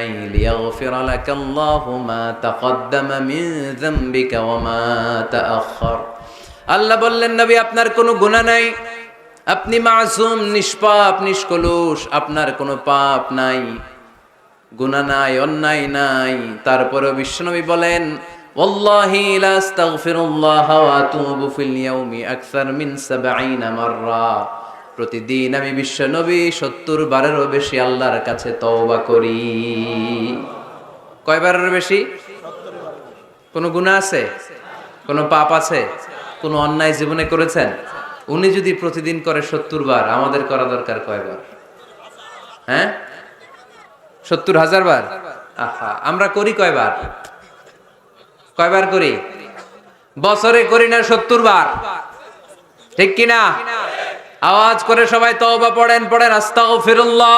নাই লিয়াগফিরা লাকাল্লাহু মা তাকদ্দামা মিন যামবিকা ওয়া মা তাআখার। আল্লাহ বললেন নবী আপনার কোনো গুনাহ নাই, আপনি মাসুম, নিষ্পাপ, নিষ্কলুষ, আপনার কোনো পাপ নাই, গুনাহ নাই, অন্যায় নাই। তারপরেও বিশ্বনবী বলেন ওয়াল্লাহি লা আস্তাগফিরুল্লাহ ওয়া আতুবু ফিল ইয়াউমি আকসার মিন ৭০ মাররা। প্রতিদিন আমি বিশ্বনবী ৭০ বারেরও বেশি আল্লাহর কাছে তওবা করি। কয়বারের বেশি? কোনো গুনাহ আছে? কোনো পাপ আছে? কোনো অন্যায় জীবনে করেছেন? উনি যদি প্রতিদিন করে ৭০ বার, আমাদের করা দরকার কয়বার? হ্যাঁ, ৭০,০০০ বার। আহা, আমরা করি কয়বার? কয়বার করি? বছরে করি না ৭০ বার, ঠিক কিনা? আওয়াজ করে সবাই তওবা পড়েন, পড়েন আস্তাগফিরুল্লাহ।